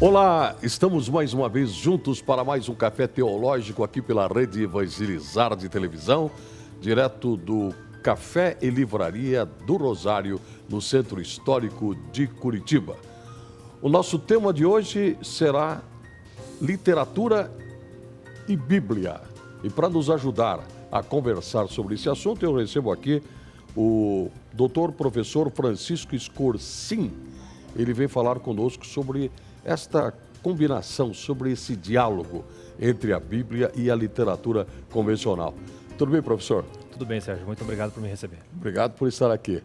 Olá, estamos mais uma vez juntos para mais um Café Teológico aqui pela Rede Evangelizar de Televisão, direto do Café e Livraria do Rosário, no Centro Histórico de Curitiba. O nosso tema de hoje será literatura e Bíblia. E para nos ajudar a conversar sobre esse assunto, eu recebo aqui o doutor professor Francisco Scorsin. Ele vem falar conosco sobre esta combinação, sobre esse diálogo entre a Bíblia e a literatura convencional. Tudo bem, professor? Tudo bem, Sérgio. Muito obrigado por me receber. Obrigado por estar aqui.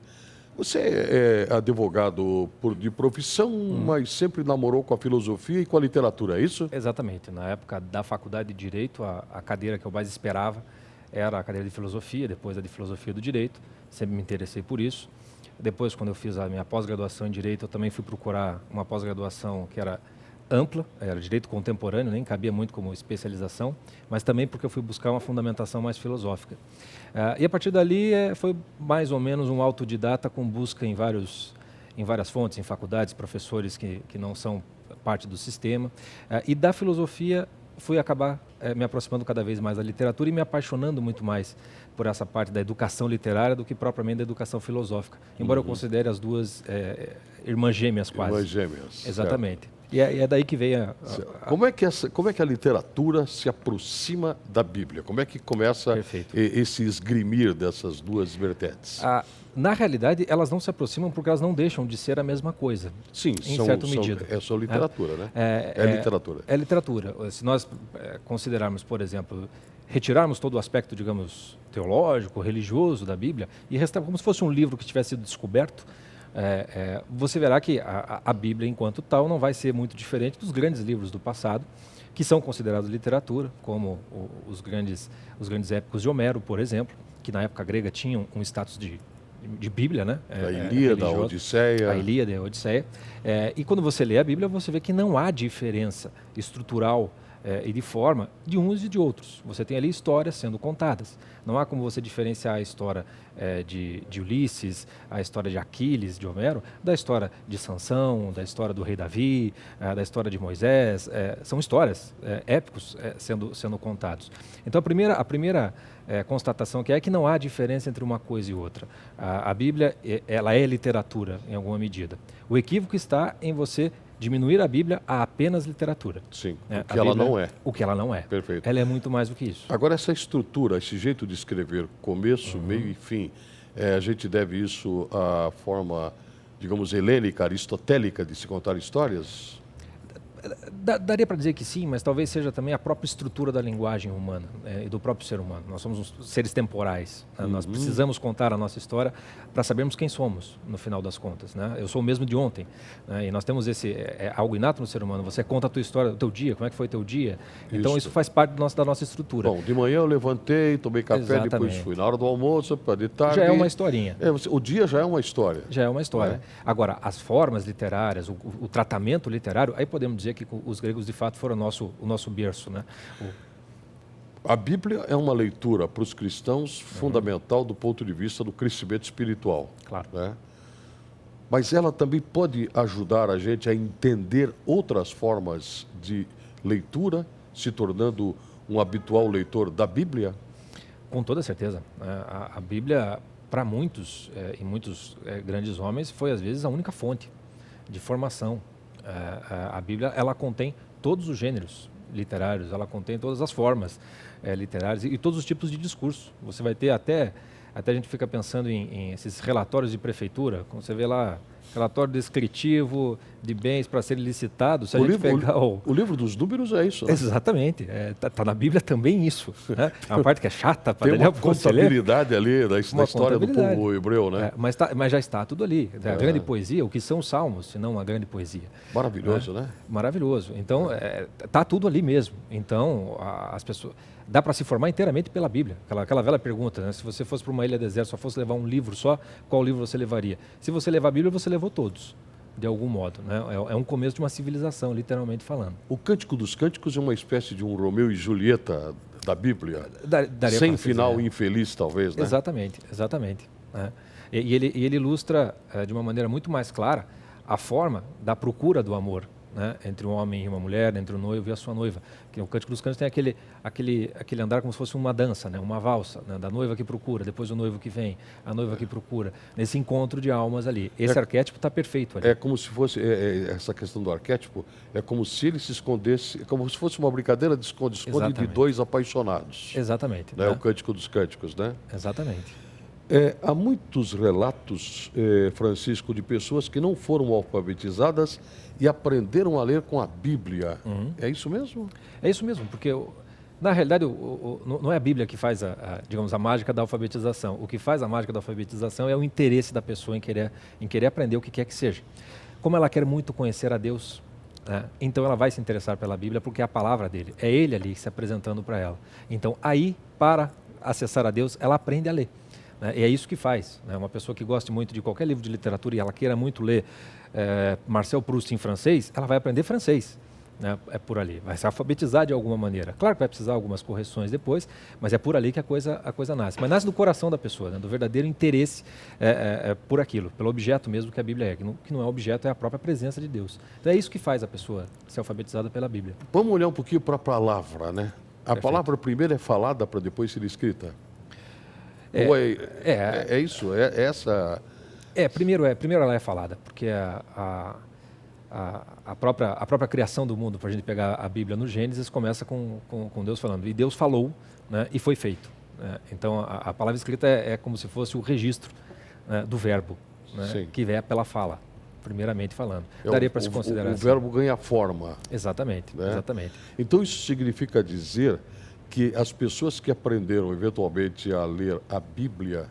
Você é advogado de profissão, mas sempre namorou com a filosofia e com a literatura, é isso? Exatamente. Na época da faculdade de Direito, a cadeira que eu mais esperava era a cadeira de filosofia, depois a de filosofia do direito. Sempre me interessei por isso. Depois, quando eu fiz a minha pós-graduação em Direito, eu também fui procurar uma pós-graduação que era ampla, era Direito Contemporâneo, nem cabia muito como especialização, mas também porque eu fui buscar uma fundamentação mais filosófica. E a partir dali foi mais ou menos um autodidata com busca em várias fontes, em faculdades, professores que não são parte do sistema. E da filosofia fui acabar me aproximando cada vez mais da literatura e me apaixonando muito mais por essa parte da educação literária do que propriamente da educação filosófica. Embora eu considere as duas irmãs gêmeas quase. Irmãs gêmeas. Exatamente. Certo. E é daí que veio Como é que a literatura se aproxima da Bíblia? Como é que começa esse esgrimir dessas duas vertentes? Na realidade, elas não se aproximam porque elas não deixam de ser a mesma coisa. Sim, em certa medida. É só literatura, né? É literatura. É literatura. Se nós considerarmos, por exemplo, retirarmos todo o aspecto, digamos, teológico, religioso da Bíblia e restar como se fosse um livro que tivesse sido descoberto, você verá que a Bíblia, enquanto tal, não vai ser muito diferente dos grandes livros do passado, que são considerados literatura, como os grandes épicos de Homero, por exemplo, que na época grega tinham um status de Bíblia, né? A Ilíada, a Odisseia. A Ilíada e a Odisseia. E quando você lê a Bíblia, você vê que não há diferença estrutural e de forma de uns e de outros. Você tem ali histórias sendo contadas. Não há como você diferenciar a história de Ulisses, a história de Aquiles, de Homero, da história de Sansão, da história do rei Davi, da história de Moisés. São histórias épicos sendo contados. Então a primeira constatação é que não há diferença entre uma coisa e outra. A Bíblia ela é literatura em alguma medida. O equívoco está em você diminuir a Bíblia a apenas literatura. Sim, o que ela não é. O que ela não é. Perfeito. Ela é muito mais do que isso. Agora, essa estrutura, esse jeito de escrever, começo, meio e fim, a gente deve isso à forma, digamos, helênica, aristotélica de se contar histórias? Daria para dizer que sim, mas talvez seja também a própria estrutura da linguagem humana e do próprio ser humano. Nós somos seres temporais. Né? Nós precisamos contar a nossa história para sabermos quem somos, no final das contas. Né? Eu sou o mesmo de ontem. Né? E nós temos algo inato no ser humano. Você conta a tua história, o teu dia, como é que foi o teu dia. Então isso faz parte da nossa estrutura. Bom, de manhã eu levantei, tomei café, Exatamente. Depois fui. Na hora do almoço, de tarde... Já é uma historinha. O dia já é uma história. Já é uma história. Agora, as formas literárias, o tratamento literário, aí podemos dizer que os gregos de fato foram o nosso berço, né? A Bíblia é uma leitura para os cristãos fundamental do ponto de vista do crescimento espiritual. Claro. Né? Mas ela também pode ajudar a gente a entender outras formas de leitura, se tornando um habitual leitor da Bíblia? Com toda certeza. A Bíblia, para muitos e muitos grandes homens, foi às vezes a única fonte de formação. A Bíblia, ela contém todos os gêneros literários, ela contém todas as formas literárias e todos os tipos de discurso. Você vai ter até a gente fica pensando em esses relatórios de prefeitura, como você vê lá, relatório descritivo de bens para serem licitados. Se a gente pegar o livro dos números é isso, né? Exatamente. Tá na Bíblia também isso. Né? É uma parte que é chata para ler. Tem uma contabilidade ali da história do povo hebreu, né? Mas já está tudo ali. A grande poesia, o que são os salmos, se não a grande poesia. Maravilhoso, né? Maravilhoso. Então, está tudo ali mesmo. Então, as pessoas... Dá para se formar inteiramente pela Bíblia. Aquela velha pergunta, né? Se você fosse para uma ilha deserta, só fosse levar um livro só, qual livro você levaria? Se você levar a Bíblia, você levou todos, de algum modo. Né? É um começo de uma civilização, literalmente falando. O Cântico dos Cânticos é uma espécie de um Romeu e Julieta da Bíblia? Sem final infeliz, talvez, né? Exatamente. Né? E ele ilustra de uma maneira muito mais clara a forma da procura do amor né, entre um homem e uma mulher, entre o noivo e a sua noiva. Que o Cântico dos Cânticos tem aquele andar como se fosse uma dança, né, uma valsa, né, da noiva que procura, depois o noivo que vem, a noiva que procura, nesse encontro de almas ali. Esse arquétipo está perfeito ali. É como se fosse, essa questão do arquétipo, é como se ele se escondesse, é como se fosse uma brincadeira de esconde-esconde de Exatamente. dois apaixonados. Exatamente. Né? Né? O Cântico dos Cânticos, né? Exatamente. Há muitos relatos, Francisco, de pessoas que não foram alfabetizadas e aprenderam a ler com a Bíblia. É isso mesmo? É isso mesmo, porque na realidade não é a Bíblia que faz digamos, a mágica da alfabetização. O que faz a mágica da alfabetização é o interesse da pessoa em querer aprender o que quer que seja. Como ela quer muito conhecer a Deus, né, então ela vai se interessar pela Bíblia porque é a palavra dele, é ele ali se apresentando para ela. Então aí, para acessar a Deus, ela aprende a ler. E é isso que faz. Né? Uma pessoa que goste muito de qualquer livro de literatura e ela queira muito ler Marcel Proust em francês, ela vai aprender francês. Né? É por ali. Vai se alfabetizar de alguma maneira. Claro que vai precisar de algumas correções depois, mas é por ali que a coisa nasce. Mas nasce do coração da pessoa, né? Do verdadeiro interesse por aquilo, pelo objeto mesmo que a Bíblia é. Que não é objeto, é a própria presença de Deus. Então é isso que faz a pessoa ser alfabetizada pela Bíblia. Vamos olhar um pouquinho para a palavra, né? A Perfeito. palavra primeiro é falada para depois ser escrita. É isso? É essa... Primeiro ela é falada, porque a própria criação do mundo, para a gente pegar a Bíblia no Gênesis, começa com Deus falando. E Deus falou, né, e foi feito. Né? Então, a palavra escrita é como se fosse o registro, né, do verbo, né, que é pela fala, primeiramente falando. Daria para se considerar o assim. verbo ganha forma. Exatamente, né? Exatamente. Então, isso significa dizer que as pessoas que aprenderam, eventualmente, a ler a Bíblia,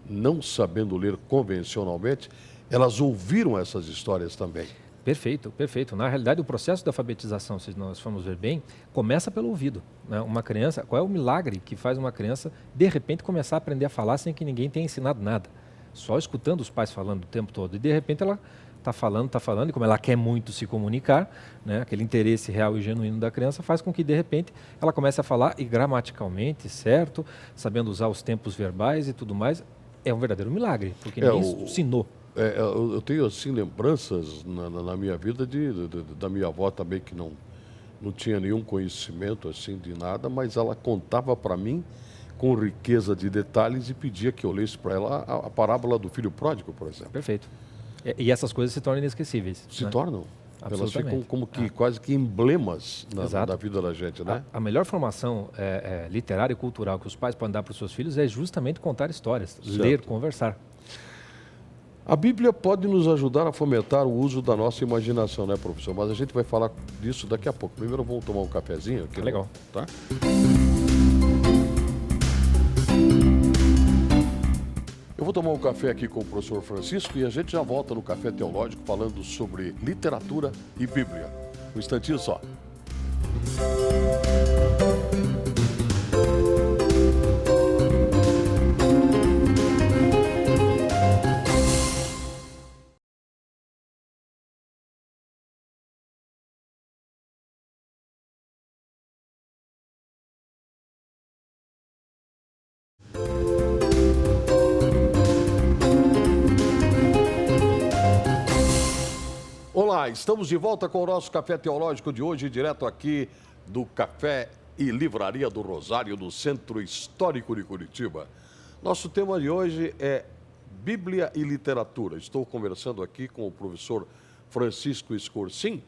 não sabendo ler convencionalmente, elas ouviram essas histórias também. Perfeito, perfeito. Na realidade, o processo da alfabetização, se nós formos ver bem, começa pelo ouvido. Né? Uma criança, qual é o milagre que faz uma criança, de repente, começar a aprender a falar sem que ninguém tenha ensinado nada? Só escutando os pais falando o tempo todo. E, de repente, ela está falando, e como ela quer muito se comunicar, né, aquele interesse real e genuíno da criança faz com que, de repente, ela comece a falar, e gramaticalmente, certo, sabendo usar os tempos verbais e tudo mais. É um verdadeiro milagre, porque ninguém ensinou. Eu tenho, assim, lembranças na minha vida da minha avó também, que não tinha nenhum conhecimento, assim, de nada, mas ela contava para mim com riqueza de detalhes e pedia que eu lesse para ela a parábola do filho pródigo, por exemplo. Perfeito. E essas coisas se tornam inesquecíveis. Se tornam. Elas ficam como que quase que emblemas da vida da gente, né? A melhor formação literária e cultural que os pais podem dar para os seus filhos é justamente contar histórias, certo. Ler, conversar. A Bíblia pode nos ajudar a fomentar o uso da nossa imaginação, né, professor? Mas a gente vai falar disso daqui a pouco. Primeiro vamos tomar um cafezinho aqui. Legal. Tá? Eu vou tomar um café aqui com o professor Francisco e a gente já volta no Café Teológico falando sobre literatura e Bíblia. Um instantinho só. Olá, estamos de volta com o nosso Café Teológico de hoje, direto aqui do Café e Livraria do Rosário, no Centro Histórico de Curitiba. Nosso tema de hoje é Bíblia e Literatura. Estou conversando aqui com o professor Francisco Escorcim.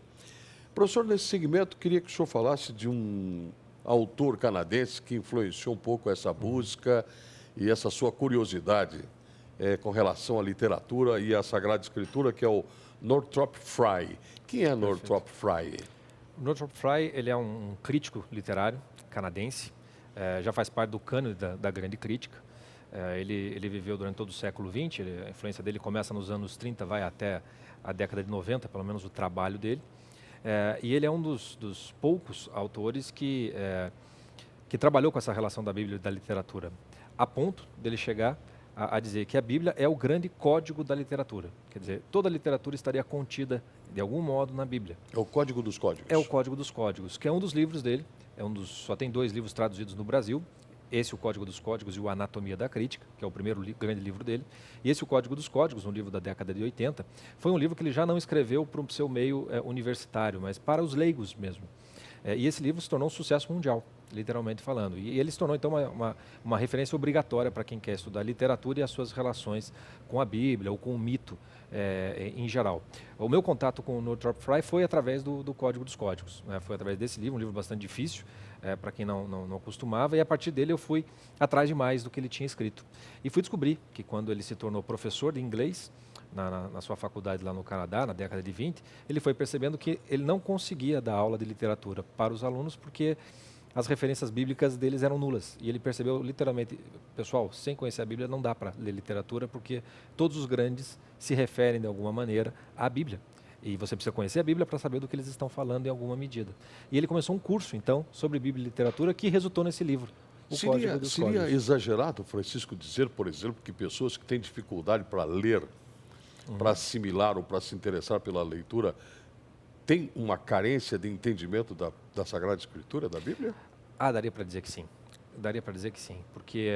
Professor, nesse segmento, queria que o senhor falasse de um autor canadense que influenciou um pouco essa busca e essa sua curiosidade com relação à literatura e à Sagrada Escritura, que é o Northrop Frye. Quem é Northrop Frye? Northrop Frye, ele é um crítico literário canadense, já faz parte do cânone da grande crítica. Ele viveu durante todo o século XX, a influência dele começa nos anos 30, vai até a década de 90, pelo menos o trabalho dele. E ele é um dos poucos autores que trabalhou com essa relação da Bíblia e da literatura, a ponto dele chegar a dizer que a Bíblia é o grande código da literatura. Quer dizer, toda a literatura estaria contida, de algum modo, na Bíblia. É o Código dos Códigos. É o Código dos Códigos, que é um dos livros dele. Só tem 2 livros traduzidos no Brasil, esse O Código dos Códigos e o Anatomia da Crítica, que é o primeiro grande livro dele. E esse O Código dos Códigos, um livro da década de 80, foi um livro que ele já não escreveu para o seu meio universitário, mas para os leigos mesmo. E esse livro se tornou um sucesso mundial, literalmente falando. E ele se tornou, então, uma referência obrigatória para quem quer estudar literatura e as suas relações com a Bíblia ou com o mito em geral. O meu contato com o Northrop Frye foi através do Código dos Códigos, né? Foi através desse livro, um livro bastante difícil, para quem não acostumava, e a partir dele eu fui atrás de mais do que ele tinha escrito. E fui descobrir que quando ele se tornou professor de inglês, na sua faculdade lá no Canadá, na década de 20, ele foi percebendo que ele não conseguia dar aula de literatura para os alunos porque as referências bíblicas deles eram nulas. E ele percebeu literalmente, pessoal, sem conhecer a Bíblia não dá para ler literatura porque todos os grandes se referem de alguma maneira à Bíblia. E você precisa conhecer a Bíblia para saber do que eles estão falando em alguma medida. E ele começou um curso, então, sobre Bíblia e literatura que resultou nesse livro. Seria exagerado, Francisco, dizer, por exemplo, que pessoas que têm dificuldade para ler, para assimilar ou para se interessar pela leitura, têm uma carência de entendimento da Sagrada Escritura, da Bíblia? Daria para dizer que sim. Daria para dizer que sim. Porque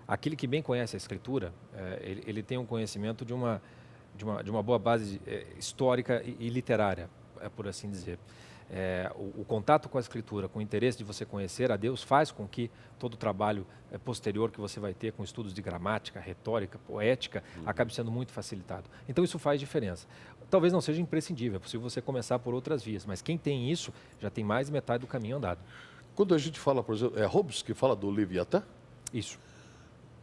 aquele que bem conhece a Escritura, ele tem um conhecimento de uma boa base histórica e literária, por assim dizer. O contato com a Escritura, com o interesse de você conhecer a Deus, faz com que todo o trabalho posterior que você vai ter com estudos de gramática, retórica, poética, acabe sendo muito facilitado. Então isso faz diferença. Talvez não seja imprescindível, é possível você começar por outras vias, mas quem tem isso já tem mais de metade do caminho andado. Quando a gente fala, por exemplo, Hobbes que fala do Leviatã? Isso.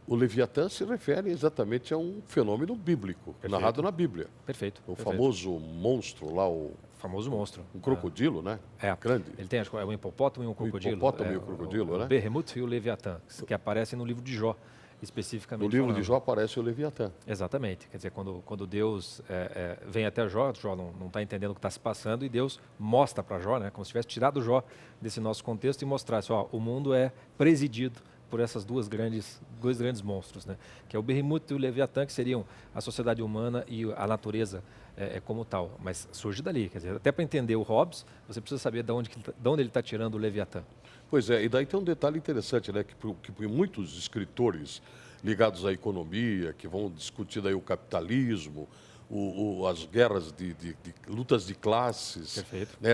O Leviatã se refere exatamente a um fenômeno bíblico, narrado na Bíblia. Perfeito. Famoso monstro lá, o famoso monstro. Um crocodilo, né? Grande. Ele tem, acho que é um hipopótamo e um crocodilo. O hipopótamo e o crocodilo, né? O Behemoth e o Leviatã, que aparecem no livro de Jó, especificamente. No livro de Jó aparece o Leviatã. Exatamente. Quer dizer, quando Deus vem até Jó não está entendendo o que está se passando e Deus mostra para Jó, né? Como se tivesse tirado Jó desse nosso contexto e mostrasse, o mundo é presidido por essas dois grandes monstros, né? Que é o Behemoth e o Leviatã, que seriam a sociedade humana e a natureza como tal. Mas surge dali, quer dizer, até para entender o Hobbes, você precisa saber de onde ele está tirando o Leviatã. Pois é, e daí tem um detalhe interessante, né? Que muitos escritores ligados à economia, que vão discutir daí o capitalismo, as guerras de lutas de classes, Perfeito. Né?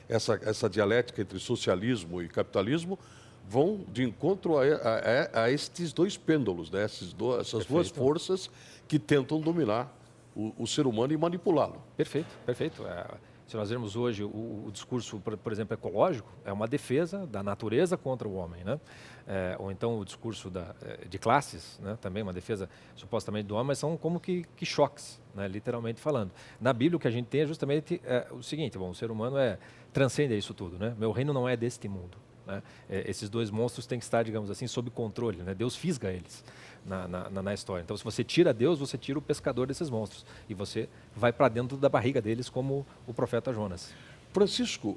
Essa dialética entre socialismo e capitalismo, vão de encontro a estes dois pêndulos, né? Essas duas forças que tentam dominar o ser humano e manipulá-lo. Perfeito, perfeito. Se nós vermos hoje o discurso, por exemplo, ecológico, é uma defesa da natureza contra o homem, né? Ou então o discurso de classes, né? Também uma defesa supostamente do homem, mas são como que choques, né? Literalmente falando. Na Bíblia o que a gente tem é justamente o seguinte: o ser humano transcende isso tudo, né? Meu reino não é deste mundo. Né? Esses dois monstros têm que estar, digamos assim, sob controle, né? Deus fisga eles na história. Então, se você tira Deus, você tira o pescador desses monstros e você vai para dentro da barriga deles, como o profeta Jonas. Francisco,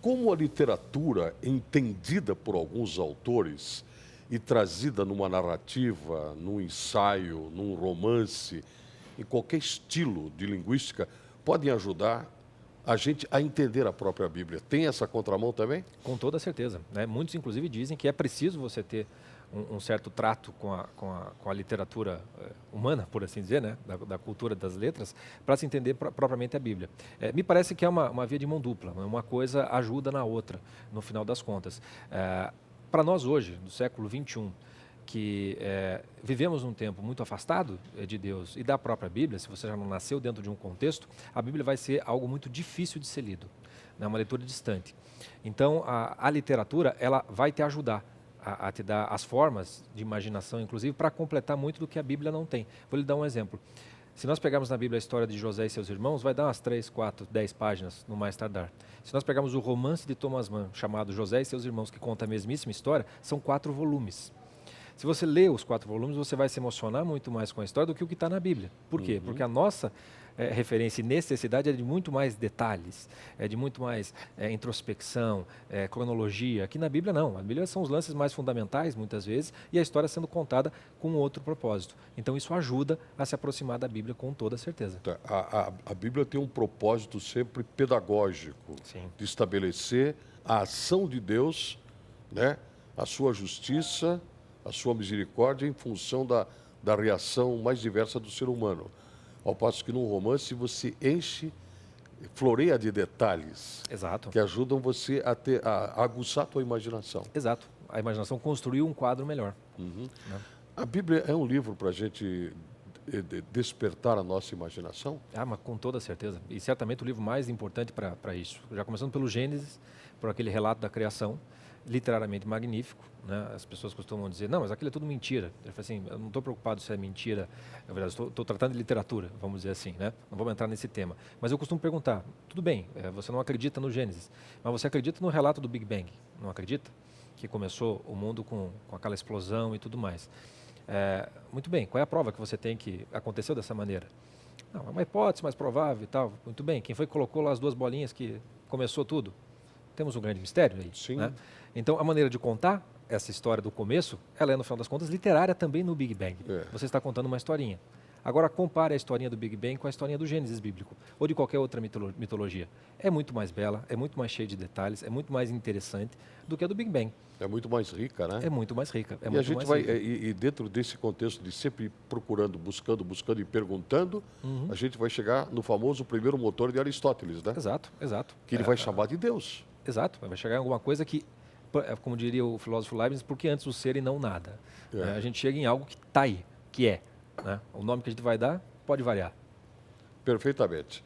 como a literatura, entendida por alguns autores e trazida numa narrativa, num ensaio, num romance, em qualquer estilo de linguística, podem ajudar a gente a entender a própria Bíblia? Tem essa contramão também? Com toda certeza, né? Muitos, inclusive, dizem que é preciso você ter um certo trato com a literatura humana, por assim dizer, né? Da cultura das letras, para se entender propriamente a Bíblia. Me parece que é uma via de mão dupla, uma coisa ajuda na outra, no final das contas. Para nós hoje, no século XXI, que vivemos num tempo muito afastado de Deus e da própria Bíblia, se você já não nasceu dentro de um contexto, a Bíblia vai ser algo muito difícil de ser lido, né? Uma leitura distante. Então, a literatura ela vai te ajudar a te dar as formas de imaginação, inclusive, para completar muito do que a Bíblia não tem. Vou lhe dar um exemplo. Se nós pegarmos na Bíblia a história de José e seus irmãos, vai dar umas 3, 4, 10 páginas, no mais tardar. Se nós pegarmos o romance de Thomas Mann, chamado José e seus irmãos, que conta a mesmíssima história, são 4 volumes. Se você lê os 4 volumes, você vai se emocionar muito mais com a história do que o que está na Bíblia. Por quê? Porque a nossa referência e necessidade é de muito mais detalhes, de muito mais introspecção, cronologia. Aqui na Bíblia não. Na Bíblia são os lances mais fundamentais, muitas vezes, e a história sendo contada com outro propósito. Então isso ajuda a se aproximar da Bíblia com toda certeza. A Bíblia tem um propósito sempre pedagógico, Sim. de estabelecer a ação de Deus né? A sua justiça, a sua misericórdia em função da reação mais diversa do ser humano. Ao passo que num romance você floreia de detalhes Exato. que ajudam você a aguçar a tua imaginação. Exato. A imaginação construiu um quadro melhor. Uhum. Né? A Bíblia é um livro para a gente despertar a nossa imaginação? Ah, mas com toda certeza. E certamente o livro mais importante para isso. Já começando pelo Gênesis, por aquele relato da criação, literariamente magnífico. Né? As pessoas costumam dizer, não, mas aquilo é tudo mentira. Eu falo assim, eu não estou preocupado se é mentira. Na verdade, estou tratando de literatura, vamos dizer assim. Né? Não vamos entrar nesse tema. Mas eu costumo perguntar, tudo bem, você não acredita no Gênesis, mas você acredita no relato do Big Bang? Não acredita? Que começou o mundo com aquela explosão e tudo mais. Muito bem, qual é a prova que você tem que aconteceu dessa maneira? Não, é uma hipótese mais provável e tal. Muito bem, quem foi que colocou lá as duas bolinhas que começou tudo? Temos um grande mistério aí. Sim. Né? Então, a maneira de contar essa história do começo, ela é, no final das contas, literária também no Big Bang. Você está contando uma historinha. Agora, compare a historinha do Big Bang com a historinha do Gênesis bíblico, ou de qualquer outra mitologia. É muito mais bela, é muito mais cheia de detalhes, é muito mais interessante do que a do Big Bang. É muito mais rica, né? É muito mais rica. E a gente vai, e dentro desse contexto de sempre procurando, buscando e perguntando, a gente vai chegar no famoso primeiro motor de Aristóteles, né? Exato, exato. Que ele vai chamar de Deus. Exato, vai chegar em alguma coisa que, como diria o filósofo Leibniz, porque antes o ser e não nada. A gente chega em algo que está aí, que é. Né? O nome que a gente vai dar pode variar. Perfeitamente.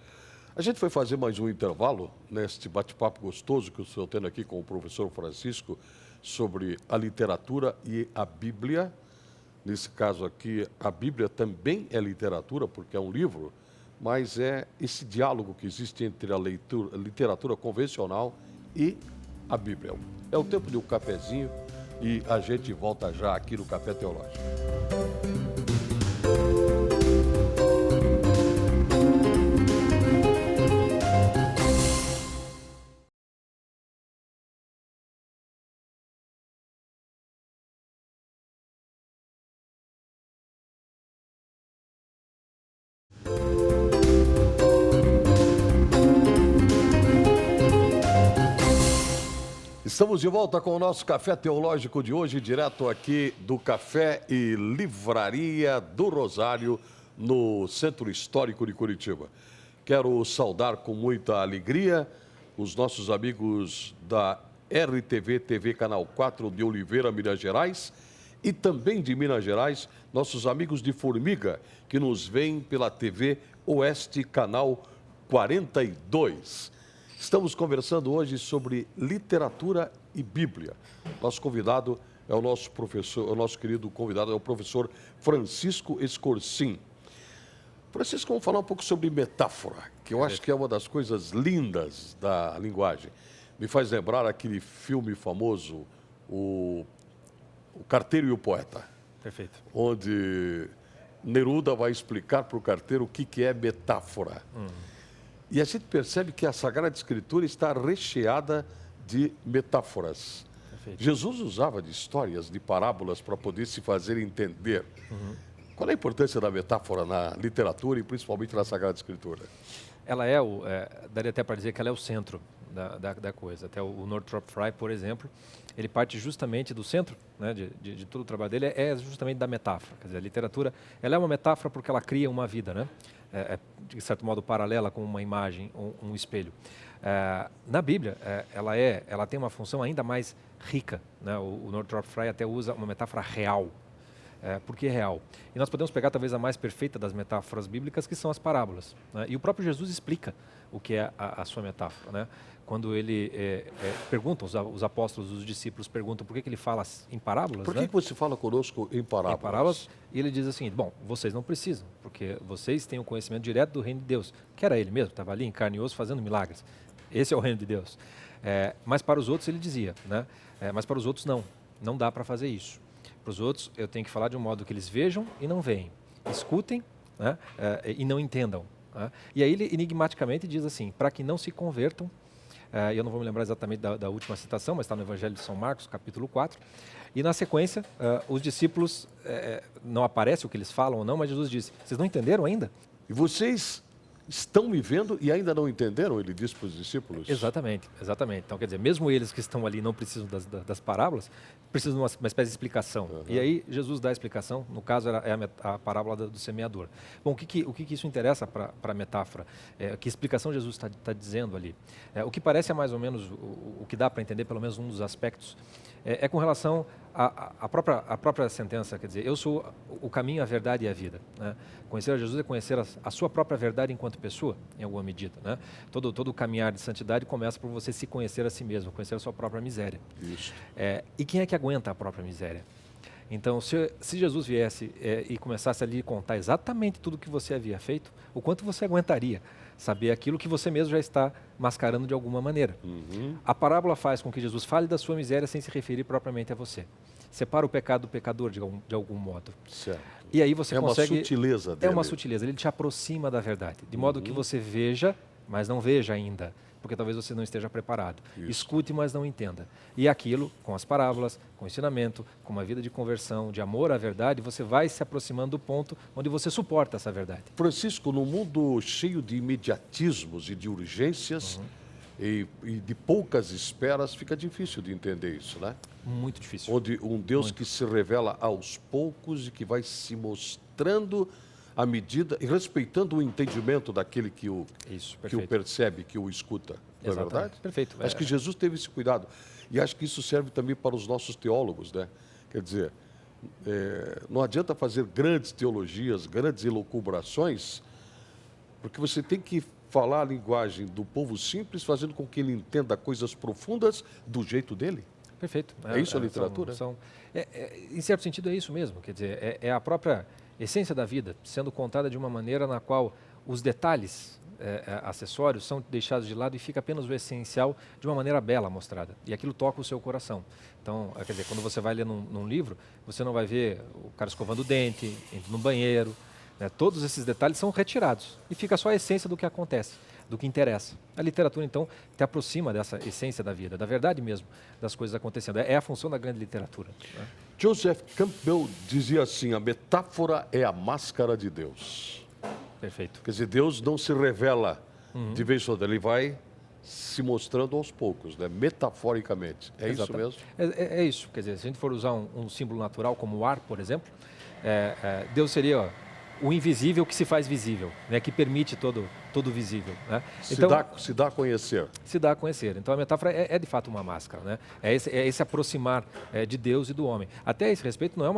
A gente foi fazer mais um intervalo neste bate-papo gostoso que eu estou tendo aqui com o professor Francisco sobre a literatura e a Bíblia. Nesse caso aqui, a Bíblia também é literatura, porque é um livro, mas é esse diálogo que existe entre a literatura convencional e a Bíblia. É o tempo de um cafezinho e a gente volta já aqui no Café Teológico. Estamos de volta com o nosso Café Teológico de hoje, direto aqui do Café e Livraria do Rosário, no Centro Histórico de Curitiba. Quero saudar com muita alegria os nossos amigos da RTV TV Canal 4 de Oliveira, Minas Gerais, e também de Minas Gerais, nossos amigos de Formiga, que nos veem pela TV Oeste Canal 42. Estamos conversando hoje sobre literatura e Bíblia. Nosso convidado é o nosso professor, o nosso querido convidado é o professor Francisco Escorcim. Francisco, vamos falar um pouco sobre metáfora, que eu acho que é uma das coisas lindas da linguagem. Me faz lembrar aquele filme famoso, o Carteiro e o Poeta. Perfeito. Onde Neruda vai explicar para o carteiro o que é metáfora. E a gente percebe que a Sagrada Escritura está recheada de metáforas. Perfeito. Jesus usava de histórias, de parábolas para poder se fazer entender. Qual é a importância da metáfora na literatura e principalmente na Sagrada Escritura? Ela daria até para dizer que ela é o centro da coisa. Até o Northrop Frye, por exemplo, ele parte justamente do centro, né, de todo o trabalho dele, é justamente da metáfora. Quer dizer, a literatura ela é uma metáfora porque ela cria uma vida, né? De certo modo paralela com uma imagem, um espelho. Na Bíblia, ela tem uma função ainda mais rica, né? O Northrop Frye até usa uma metáfora real. Por que real? E nós podemos pegar talvez a mais perfeita das metáforas bíblicas, que são as parábolas. Né? E o próprio Jesus explica o que é a sua metáfora. Né? Quando ele pergunta, os apóstolos, os discípulos perguntam por que ele fala em parábolas. Por que você fala conosco em parábolas? Em parábolas, e ele diz assim, bom, vocês não precisam, porque vocês têm o conhecimento direto do reino de Deus, que era ele mesmo, estava ali em carne e osso fazendo milagres. Esse é o reino de Deus. Mas para os outros ele dizia, né? Mas para os outros não dá para fazer isso. Para os outros, eu tenho que falar de um modo que eles vejam e não veem, escutem, né, e não entendam. Né? E aí ele enigmaticamente diz assim, para que não se convertam, eu não vou me lembrar exatamente da última citação, mas está no Evangelho de São Marcos, capítulo 4, e na sequência, os discípulos, não aparece o que eles falam ou não, mas Jesus diz, vocês não entenderam ainda? E vocês estão me vendo e ainda não entenderam, ele disse para os discípulos. Exatamente, exatamente. Então, quer dizer, mesmo eles que estão ali não precisam das parábolas, precisam de uma espécie de explicação. Uhum. E aí Jesus dá a explicação, no caso é a parábola do semeador. Bom, o que isso interessa para a metáfora? Que explicação Jesus está dizendo ali? O que parece é mais ou menos o que dá para entender, pelo menos um dos aspectos, é com relação à própria sentença, quer dizer, eu sou o caminho, a verdade e a vida. Né? Conhecer a Jesus é conhecer a sua própria verdade enquanto pessoa, em alguma medida. Né? Todo o caminhar de santidade começa por você se conhecer a si mesmo, conhecer a sua própria miséria. Isso. E quem é que aguenta a própria miséria? Então, se Jesus viesse e começasse ali a contar exatamente tudo o que você havia feito, o quanto você aguentaria saber aquilo que você mesmo já está mascarando de alguma maneira. Uhum. A parábola faz com que Jesus fale da sua miséria sem se referir propriamente a você. Separa o pecado do pecador de algum modo. Certo. E aí você consegue... É uma sutileza dele. É uma sutileza, ele te aproxima da verdade, de modo que você veja, mas não veja ainda, porque talvez você não esteja preparado. Isso. Escute, mas não entenda. E aquilo, com as parábolas, com o ensinamento, com uma vida de conversão, de amor à verdade, você vai se aproximando do ponto onde você suporta essa verdade. Francisco, num mundo cheio de imediatismos e de urgências e de poucas esperas, fica difícil de entender isso, né? Muito difícil. Onde um Deus que se revela aos poucos e que vai se mostrando à medida e respeitando o entendimento daquele que o percebe, que o escuta. Não é verdade? Perfeito. Acho que Jesus teve esse cuidado. E acho que isso serve também para os nossos teólogos, né? Quer dizer, não adianta fazer grandes teologias, grandes elucubrações, porque você tem que falar a linguagem do povo simples, fazendo com que ele entenda coisas profundas do jeito dele. Perfeito. É isso a literatura? Em certo sentido é isso mesmo, quer dizer, é a própria essência da vida sendo contada de uma maneira na qual os detalhes acessórios são deixados de lado e fica apenas o essencial de uma maneira bela mostrada. E aquilo toca o seu coração. Então, quer dizer, quando você vai ler num livro, você não vai ver o cara escovando o dente, indo no banheiro, né? Todos esses detalhes são retirados e fica só a essência do que acontece, do que interessa. A literatura, então, te aproxima dessa essência da vida, da verdade mesmo, das coisas acontecendo. É a função da grande literatura. Né? Joseph Campbell dizia assim, a metáfora é a máscara de Deus. Perfeito. Quer dizer, Deus não se revela de vez toda, ele vai se mostrando aos poucos, né? Metaforicamente. É isso mesmo? É isso. Quer dizer, se a gente for usar um símbolo natural como o ar, por exemplo, Deus seria o invisível que se faz visível, né? Que permite todo visível. Né? Se dá a conhecer. Se dá a conhecer. Então a metáfora é de fato uma máscara. Né? É esse aproximar de Deus e do homem. Até a esse respeito não é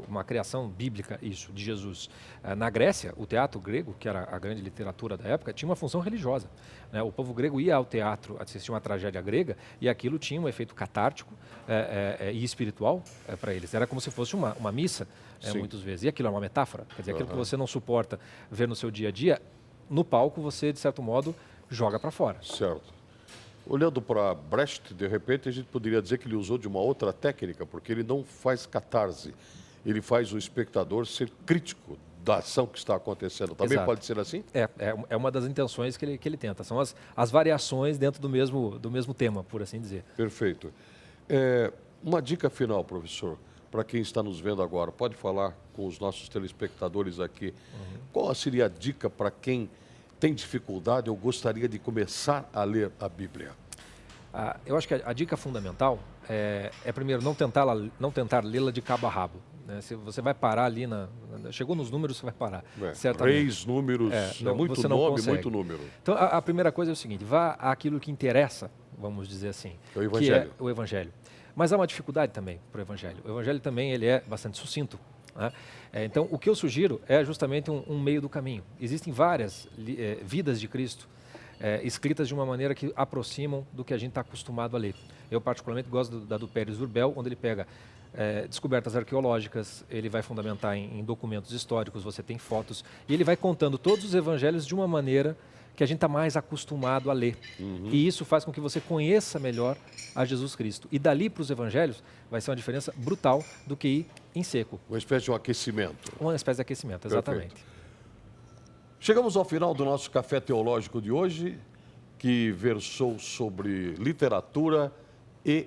uma criação bíblica isso, de Jesus. Na Grécia, o teatro grego, que era a grande literatura da época, tinha uma função religiosa. Né? O povo grego ia ao teatro assistir uma tragédia grega e aquilo tinha um efeito catártico e espiritual para eles. Era como se fosse uma missa, muitas vezes. E aquilo é uma metáfora. Quer dizer, aquilo que você não suporta ver no seu dia a dia, no palco você, de certo modo, joga para fora. Certo. Olhando para Brecht, de repente, a gente poderia dizer que ele usou de uma outra técnica, porque ele não faz catarse, ele faz o espectador ser crítico da ação que está acontecendo. Também pode ser assim? É uma das intenções que ele tenta. São as variações dentro do mesmo tema, por assim dizer. Perfeito. Uma dica final, professor, para quem está nos vendo agora. Pode falar com os nossos telespectadores aqui. Qual seria a dica para quem tem dificuldade ou gostaria de começar a ler a Bíblia? Eu acho que a dica fundamental é primeiro, não tentar lê-la de cabo a rabo. Né? Se você vai parar ali, chegou nos números, você vai parar. Reis, números, muito nome, muito número. Então, a primeira coisa é o seguinte, vá àquilo que interessa, vamos dizer assim. É o Evangelho. Que é o Evangelho. Mas há uma dificuldade também para o Evangelho. O Evangelho também ele é bastante sucinto. Né? Então, o que eu sugiro é justamente um meio do caminho. Existem várias vidas de Cristo escritas de uma maneira que aproximam do que a gente está acostumado a ler. Eu, particularmente, gosto da do Pérez Urbel, onde ele pega descobertas arqueológicas, ele vai fundamentar em documentos históricos, você tem fotos, e ele vai contando todos os evangelhos de uma maneira que a gente está mais acostumado a ler. E isso faz com que você conheça melhor a Jesus Cristo. E dali para os evangelhos vai ser uma diferença brutal do que ir em seco. Uma espécie de um aquecimento. Uma espécie de aquecimento, exatamente. Perfeito. Chegamos ao final do nosso Café Teológico de hoje, que versou sobre literatura e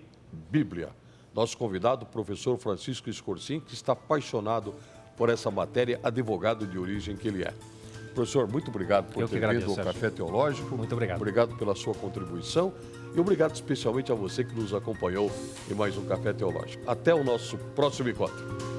Bíblia. Nosso convidado, o professor Francisco Escorcim, que está apaixonado por essa matéria, advogado de origem que ele é. Professor, muito obrigado por ter vindo ao Café Teológico. Muito obrigado. Obrigado pela sua contribuição e obrigado especialmente a você que nos acompanhou em mais um Café Teológico. Até o nosso próximo encontro.